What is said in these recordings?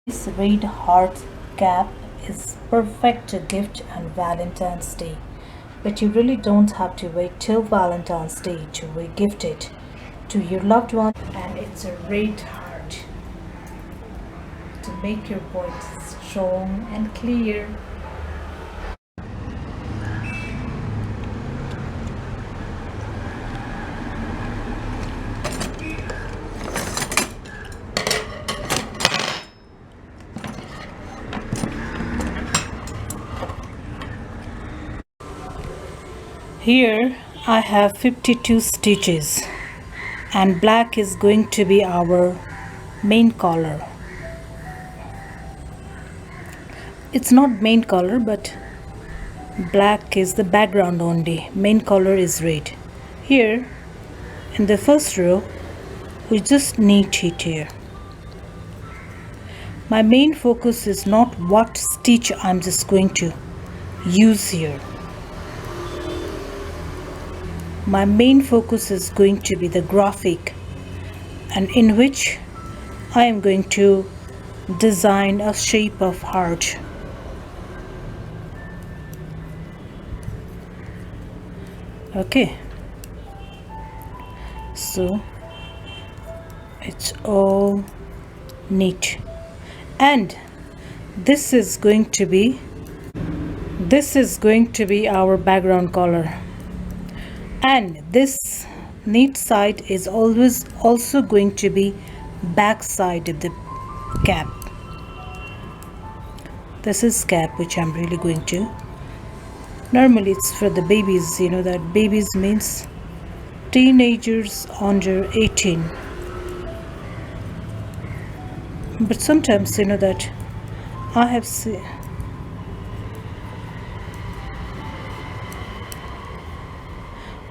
This red heart cap is perfect to gift on Valentine's Day, but you really don't have to wait till Valentine's Day to gift it to your loved one. And it's a red heart to make your voice strong and clear. Here I have 52 stitches, and black is going to be our main color. It's not main color, but black is the background only. Main color is red. Here in the first row we just knit it here. My main focus is not what stitch I'm just going to use here. My main focus is going to be the graphic, and in which I am going to design a shape of heart. Okay, so it's all neat, and this is going to be our background color. And this neat side is always also going to be back side of the cap. This is cap, which I'm really going to. Normally it's for the babies, you know that babies means teenagers under 18. But sometimes you know that I have seen.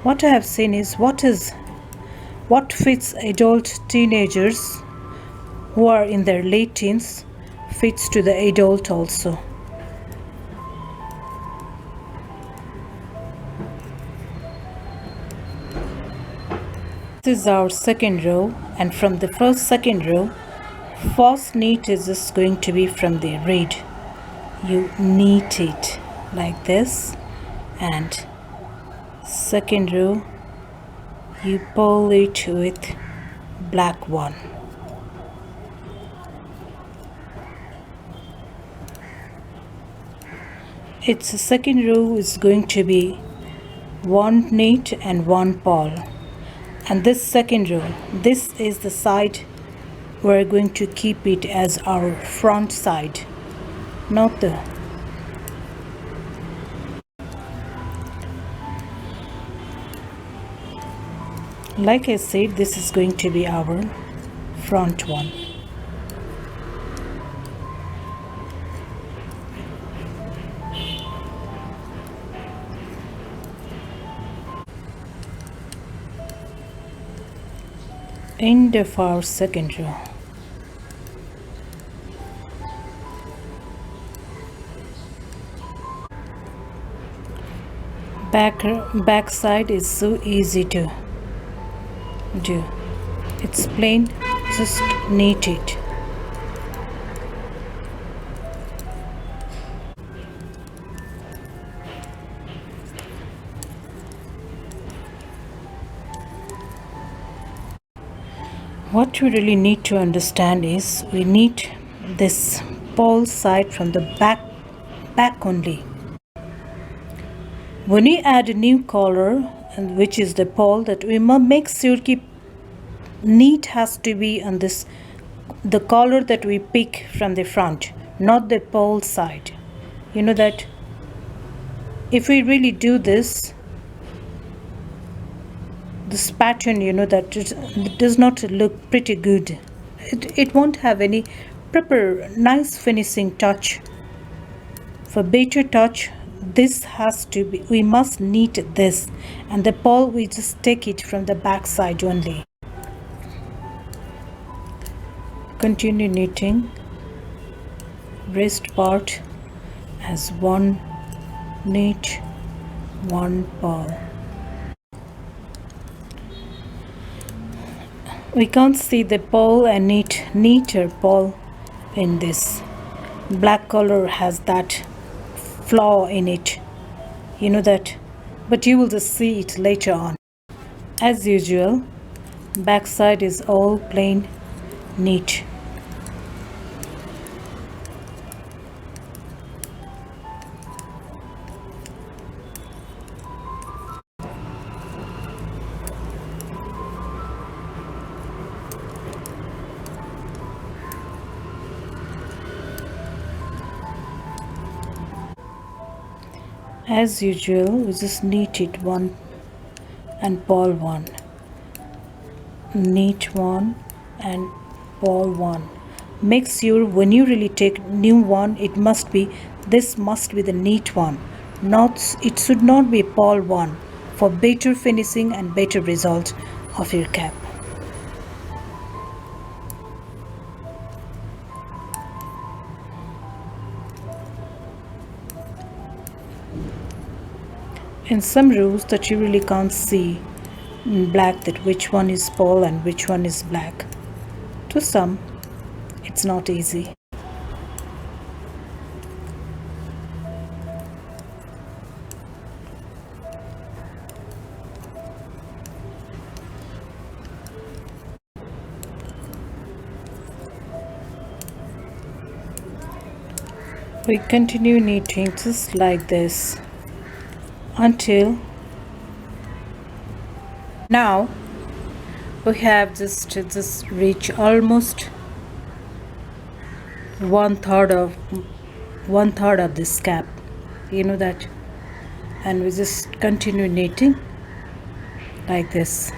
What I have seen is what fits adult teenagers who are in their late teens fits to the adult also. This is our second row, and from the second row, first knit is just going to be from the red. You knit it like this, and second row you pull it with black one. Its second row is going to be one knit and one purl, and this second row, this is the side we're going to keep it as our front side, not the. Like I said, this is going to be our front one. End of our second row. Back side is so easy to do. It's plain, just knit it. What we really need to understand is we need this pole side from the back only. When we add a new color, and which is the pole, that we must make sure keep neat has to be on this, the color that we pick from the front, not the pole side. You know that if we really do this pattern, you know that it does not look pretty good. It won't have any proper nice finishing touch. For better touch, this has to be, we must knit this, and the pole we just take it from the back side only. Continue knitting wrist part as one knit, one purl. We can't see the pole and knit or purl in this. Black color has that flaw in it, you know that, but you will just see it later on. As usual, backside is all plain neat. As usual, we just knit it one and purl one, knit one and purl one. Make sure when you really take new one, this must be the neat one, it should not be purl one, for better finishing and better result of your cap. In some rows that you really can't see in black that which one is purl and which one is black. To some, it's not easy. We continue knitting just like this until now we have just reached almost one third of this cap, you know that, and we just continue knitting like this.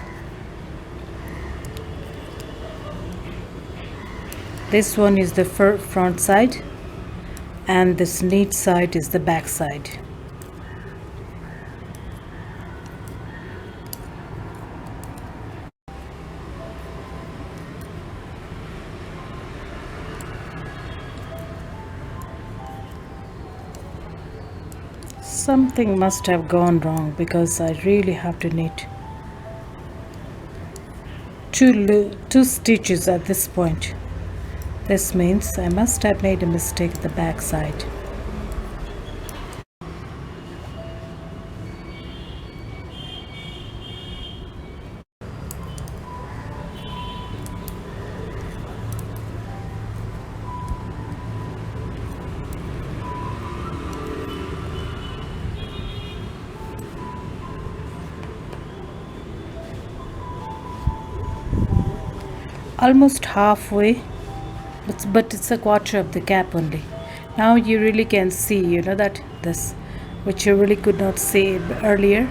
This one is the front side and this neat side is the back side. Something must have gone wrong because I really have to knit two stitches at this point. This means I must have made a mistake at the back side. Almost halfway, but it's a quarter of the cap only. Now you really can see, you know, that this, which you really could not see earlier,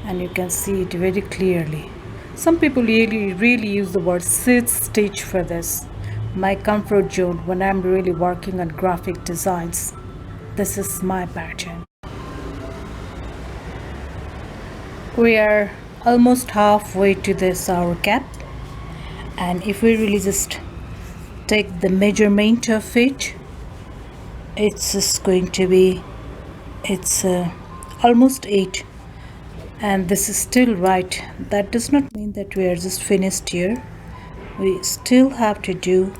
and you can see it very clearly. Some people really use the word sit stitch for this. My comfort zone when I'm really working on graphic designs. This is my pattern. We are almost halfway to this our cap, and if we really just take the measurement of it, it's just going to be almost 8, and this is still right. That does not mean that we are just finished here. We still have to do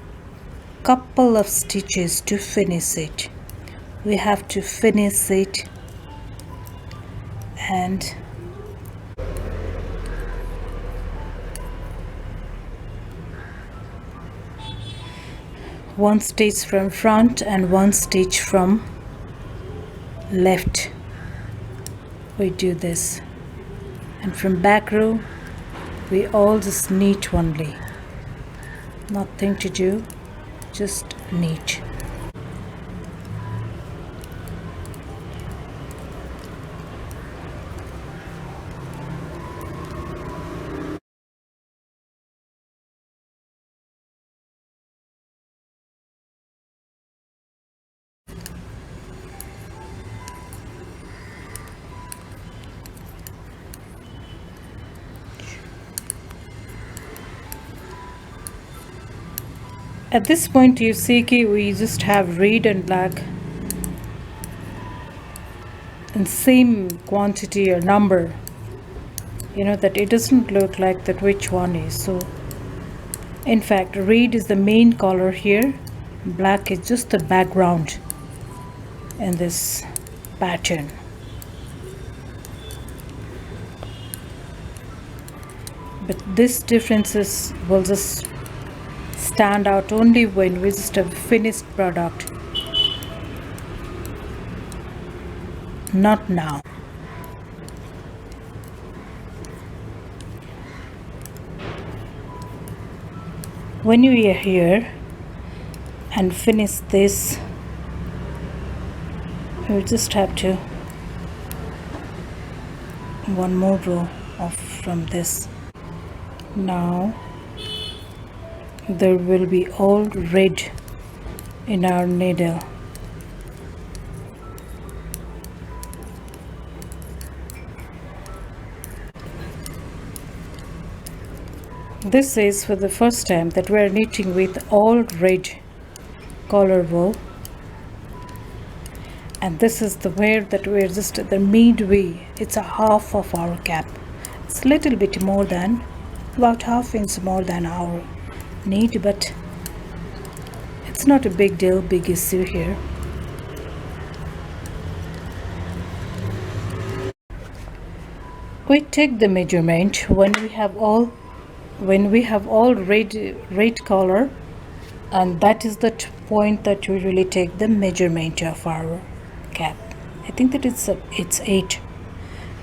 couple of stitches to finish it. We have to finish it, and one stitch from front and one stitch from left. We do this, and from back row we all just knit only, nothing to do, just knit. At this point you see we just have red and black in same quantity or number, you know, that it doesn't look like that which one is. So in fact red is the main color here, Black is just the background in this pattern. But this differences will just stand out only when we just have finished product, not now. When you are here and finish this, you just have to one more row off from this. Now there will be all red in our needle. This is for the first time that we are knitting with all red color wool, and this is the where that we're just at the midway. It's a half of our cap. It's a little bit more than about half inch more than our need, but it's not a big deal, big issue here. We take the measurement when we have all red color, and that is the point that we really take the measurement of our cap. I think that it's 8.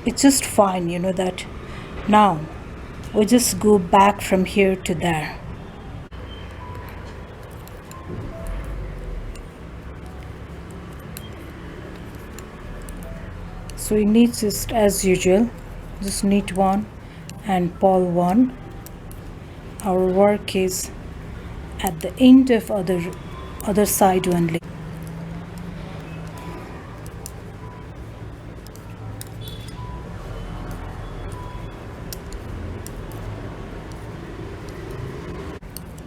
It's just fine, you know that. Now we just go back from here to there. So we need just as usual, just knit 1 and purl 1. Our work is at the end of other side only.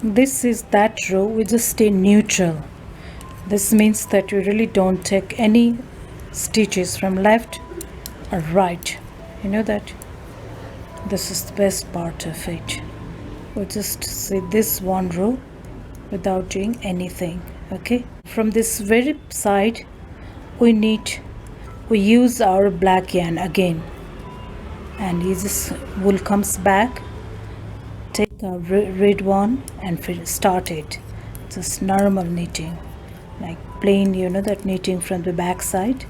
This is that row, we just stay neutral. This means that we really don't take any stitches from left or right. You know that this is the best part of it. We just see this one row without doing anything. Okay, from this very side we use our black yarn again, and this wool comes back. Take a red one and start it. Just normal knitting, like plain, you know that knitting from the back side.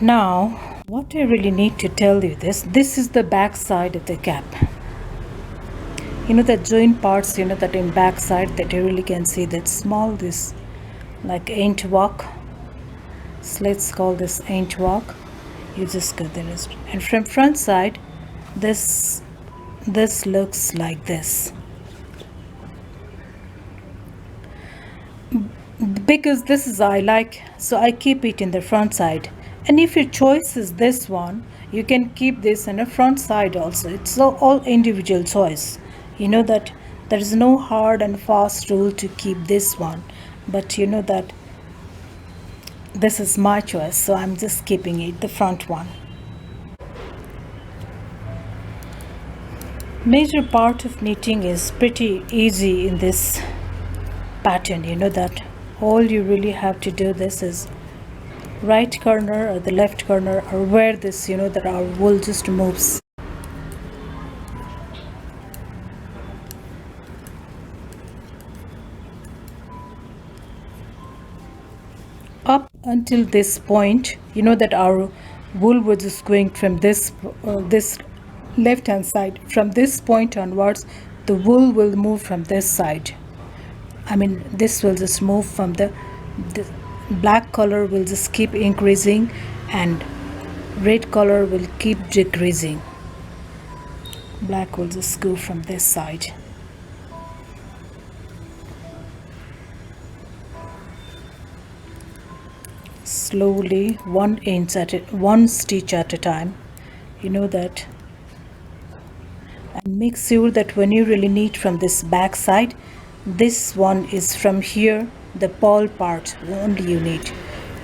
Now what I really need to tell you, this is the back side of the cap. You know the joint parts, you know that in back side that you really can see that small, this like ain't walk. So let's call this ain't walk. You just got the rest. And from front side, this looks like this. Because this is I like, so I keep it in the front side. And if your choice is this one, you can keep this in the front side also. It's all individual choice. You know that there is no hard and fast rule to keep this one, but you know that this is my choice, so I'm just keeping it the front one. Major part of knitting is pretty easy in this pattern. You know that all you really have to do this is right corner or the left corner, or where this, you know, that our wool just moves. Up until this point, you know that our wool was just going from this left hand side. From this point onwards, the wool will move from this side. I mean, this will just move from the black color will just keep increasing and red color will keep decreasing. Black will just go from this side. Slowly, one stitch at a time. You know that And make sure that when you really knit from this back side, this one is from here, the pole part only you knit.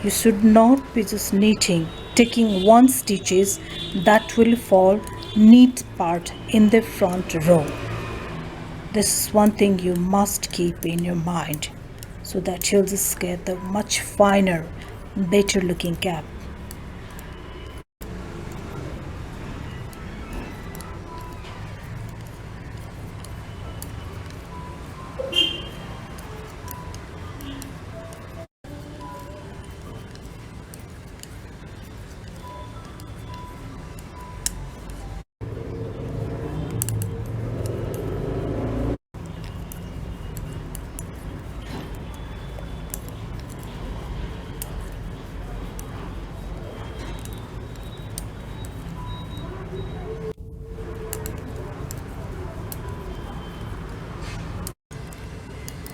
You should not be just knitting, taking one stitches that will fall neat part in the front row. This is one thing you must keep in your mind so that you'll just get the much finer, better looking cap.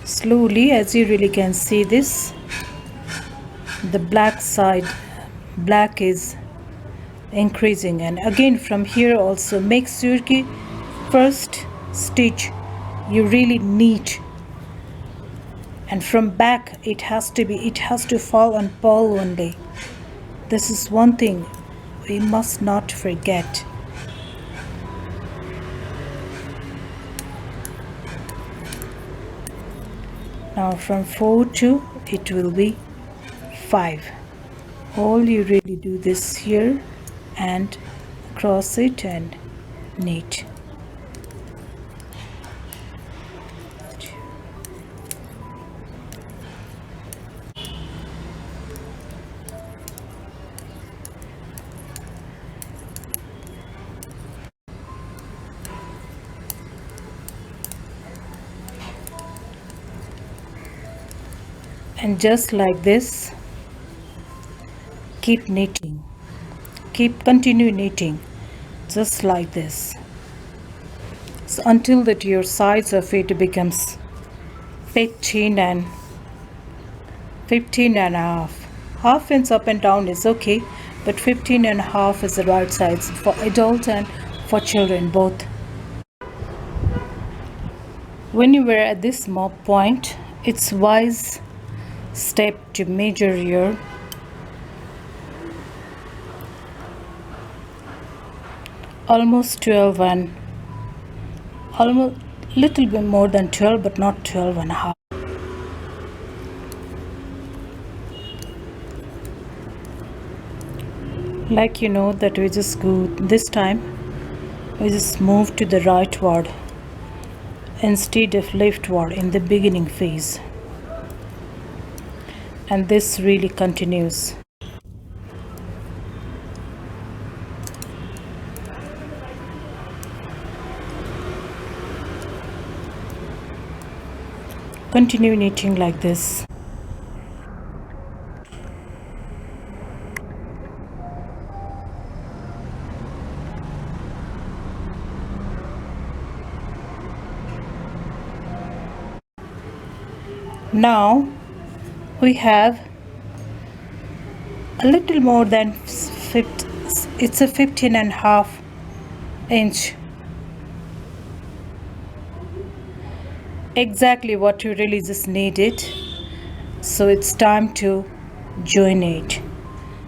Slowly, as you really can see this, the black side, black is increasing, and again from here also make sure कि first stitch you really knit, and from back it has to fall on pole only. This is one thing we must not forget. Now from 4 to it will be 5. All you really do this here and cross it and knit. And just like this, keep knitting, continue knitting just like this, so until that your size of it becomes 15 and a half. Half inch up and down is okay, but 15 and a half is the right size for adult and for children both. When you were at this mob point, it's wise step to measure your almost 12 and almost little bit more than 12, but not 12 and a half. Like you know that we just go this time, we just move to the rightward instead of leftward in the beginning phase, and this really continues. Continue knitting like this. Now we have a little more than 50, it's a 15 and a half inch, exactly what you really just needed. So it's time to join it.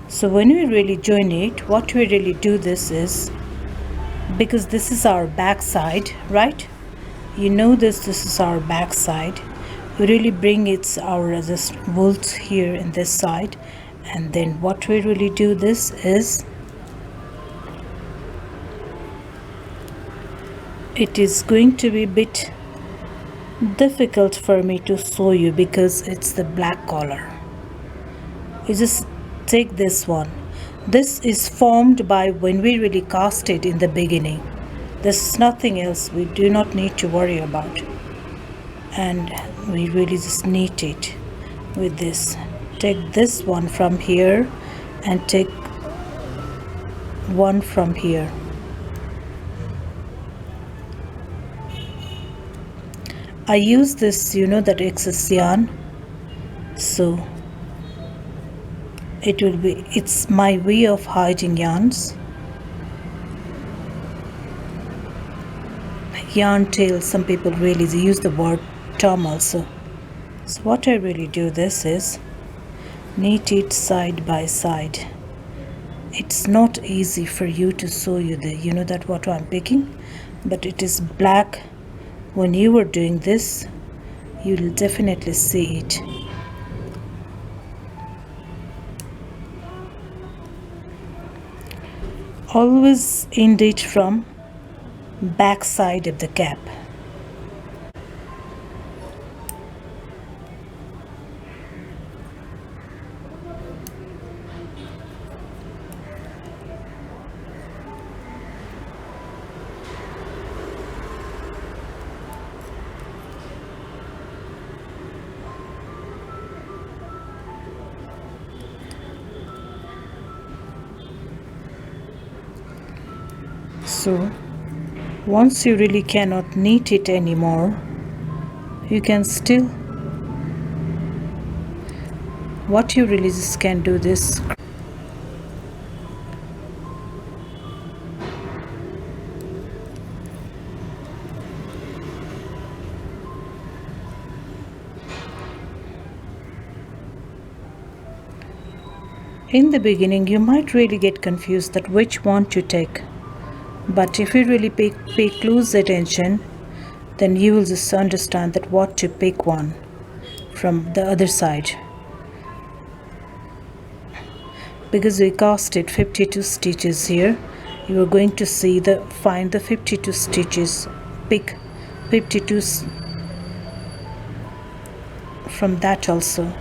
So when we really join it, what we really do this is, because this is our back side, right? You know this is our back side. We really bring our just bolts here in this side, and then what we really do this is, it is going to be a bit difficult for me to show you because it's the black color. You just take this one. This is formed by when we really cast it in the beginning. This is nothing else. We do not need to worry about. And we really just knit it with this. Take this one from here and take one from here. I use this, that excess yarn, so it's my way of hiding yarns. yarn tail. Some people really use the word tom also. So what I really do this is knit it side by side. It's not easy for you to sew you know that what I'm picking, but it is black. When you are doing this, you'll definitely see it. Always end it from back side of the cap. So once you really cannot knit it anymore, you can still, what you really just can do this. In the beginning, you might really get confused that which one to take. But if you really pay close attention, then you will just understand that what to pick one from the other side. Because we casted 52 stitches here, you are going to see find the 52 stitches, pick 52 from that also.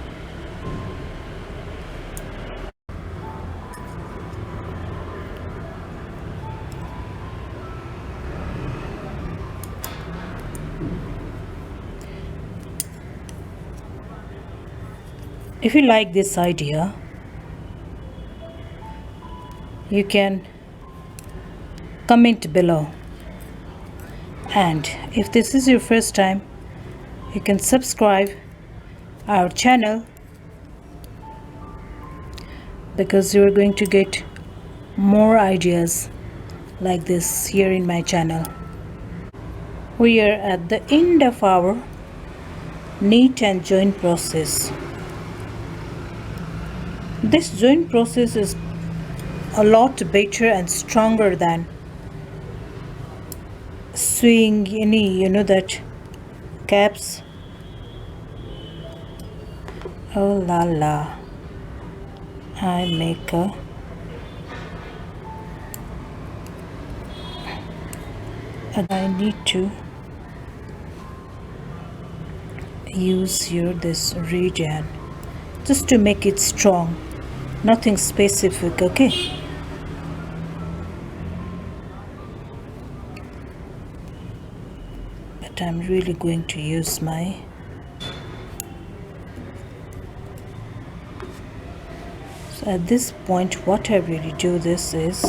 If you like this idea, you can comment below, and if this is your first time, you can subscribe our channel, because you are going to get more ideas like this here in my channel. We are at the end of our knit and join process. This join process is a lot better and stronger than sewing any, that caps. Oh la la, I make I need to use here this region just to make it strong, nothing specific, okay? But I'm really going to use my so at this point what I really do this is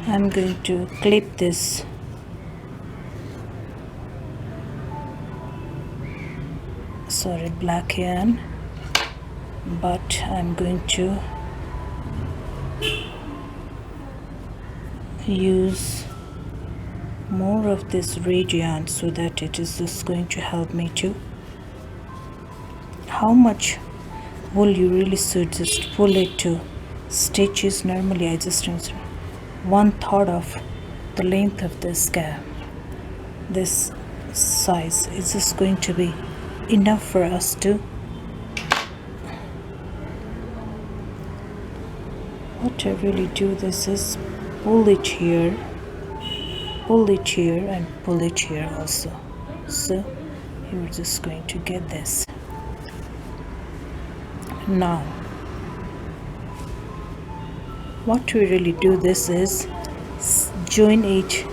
I'm going to clip this black yarn, but I'm going to use more of this red yarn so that it is just going to help me to. How much wool you really should just pull it to stitches. Normally I just use 1/3 of the length of this cap. This size is just going to be enough for us to. What I really do this is pull it here, and pull it here also. So you're just going to get this. Now what we really do this is join it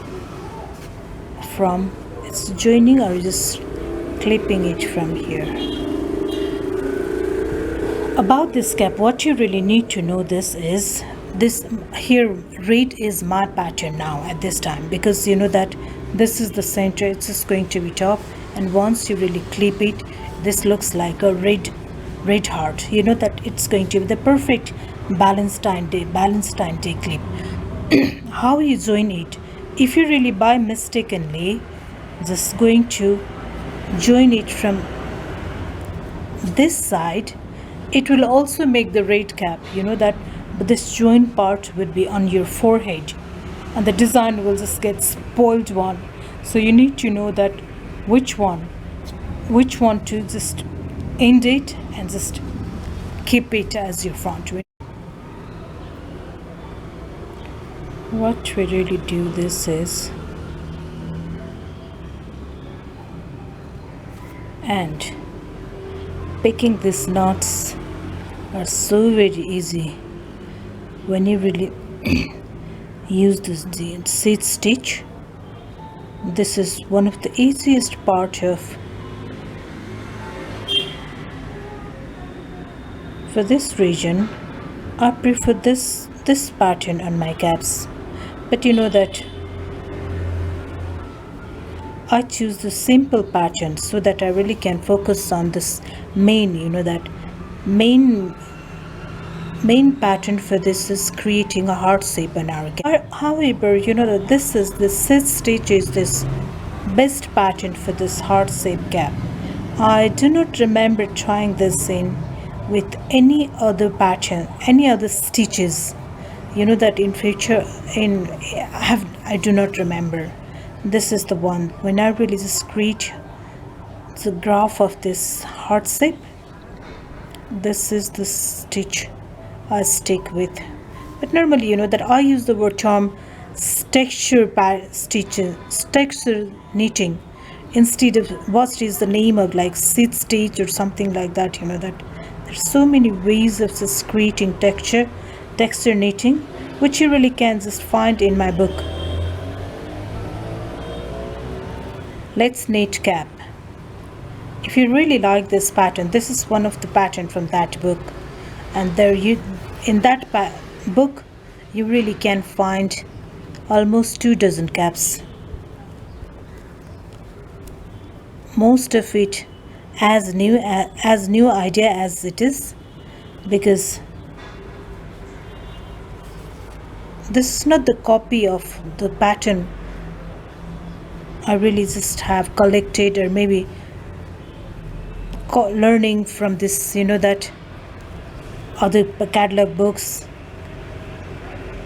from, it's joining or just clipping it from here. About this cap, what you really need to know this is this here red is my pattern now at this time, because that this is the center, it's just going to be top, and once you really clip it, this looks like a red heart. That it's going to be the perfect Valentine Day clip. how you join it. If you really by mistakenly just going to join it from this side, it will also make the red cap, you know that, but this joint part would be on your forehead and the design will just get spoiled one. So you need to know that which one to just end it and just keep it as your front. What we really do this is, and picking these knots are so very easy when you really use this seed stitch. This is one of the easiest part of for this region. I prefer this pattern on my caps, but you know that I choose the simple pattern so that I really can focus on this main, you know that main pattern for this is creating a heart shape on our cap. However, you know that this is the sit stitch is this best pattern for this heart shape cap. I do not remember trying this in with any other pattern, any other stitches, you know that in future in I do not remember. This is the one when I really just create the graph of this heart shape. This is the stitch I stick with. But normally, you know that I use the word term texture stitching, texture knitting, instead of what is the name of like seed stitch or something like that. You know that there's so many ways of just creating texture knitting, which you really can just find in my book. Let's knit cap. If you really like this pattern, this is one of the pattern from that book, and there you in that book you really can find almost 24 caps, most of it as new idea as it is, because this is not the copy of the pattern I really just have collected or maybe learning from this, you know that other catalog books.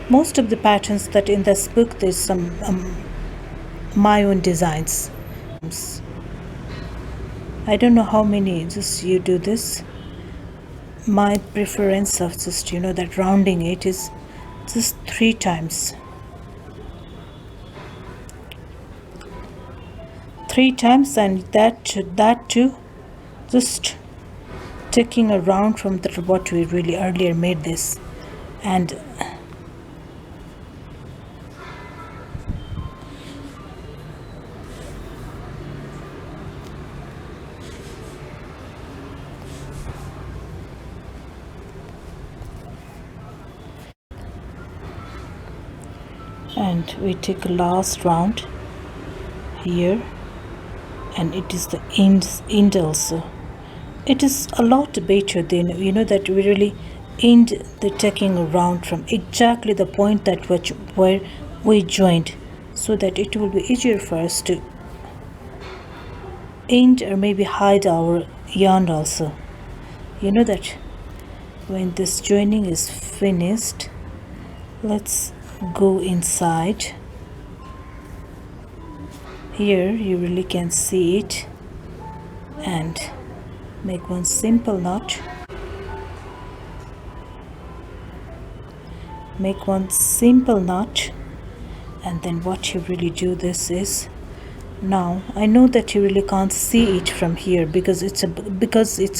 Most of the patterns that in this book, there's some my own designs. I don't know how many just you do this. My preference of just, you know, that rounding it is just 3 times. 3 times, and that too just taking a round from the what we really earlier made this, and we take a last round here, and it is the end also. It is a lot better than, you know, that we really end the taking around from exactly the point that where we joined, so that it will be easier for us to end or maybe hide our yarn also. You know that when this joining is finished, let's go inside. Here you really can see it, and make one simple knot. Make one simple knot, and then what you really do this is, now I know that you really can't see it from here because it's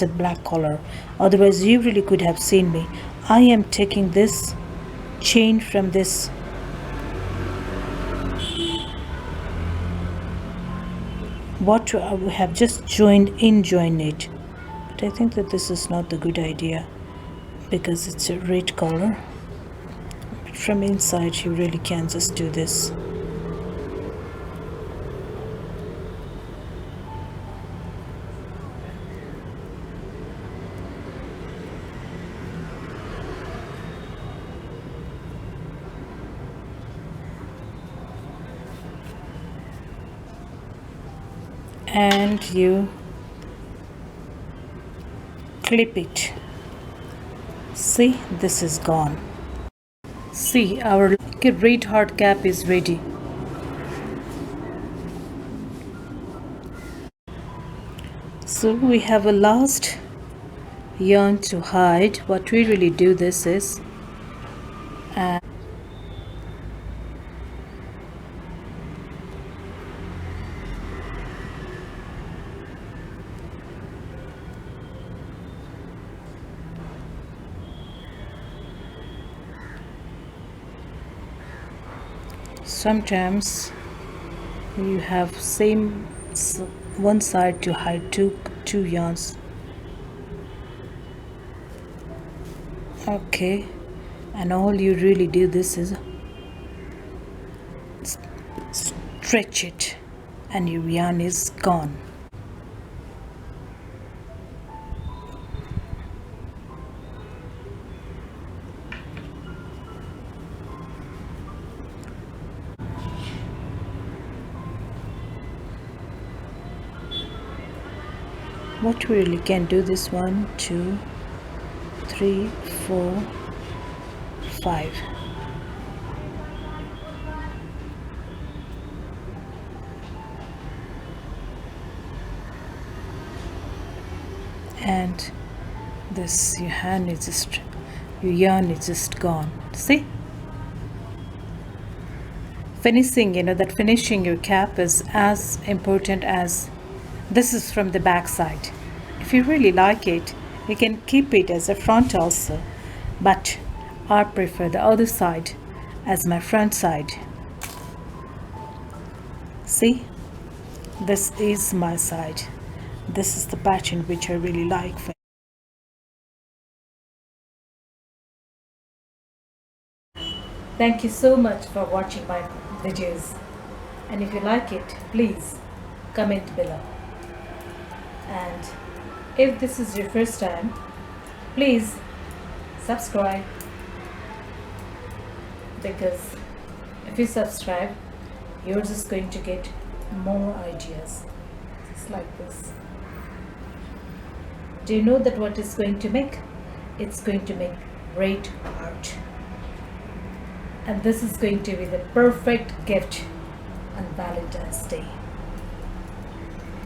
a black color, otherwise you really could have seen me. I am taking this chain from this what we have just joined it, but I think that this is not the good idea because it's a red color. But from inside you really can just do this. and you clip it. See, this is gone. See, our red heart cap is ready. So we have a last yarn to hide. What we really do this is sometimes you have one side to hide two yarns. Okay, and all you really do this is stretch it and your yarn is gone. What we really can do this 1 2 3 4 5. And this your yarn is just gone. See, finishing, that finishing your cap is as important as this is from the back side. If you really like it, you can keep it as a front also, but I prefer the other side as my front side. See, this is my side. This is the pattern which I really like. Thank you so much for watching my videos, and if you like it, please comment below. And if this is your first time, please subscribe, because if you subscribe, you're just going to get more ideas just like this. Do you know that what it's going to make? It's going to make great art, and this is going to be the perfect gift on Valentine's Day.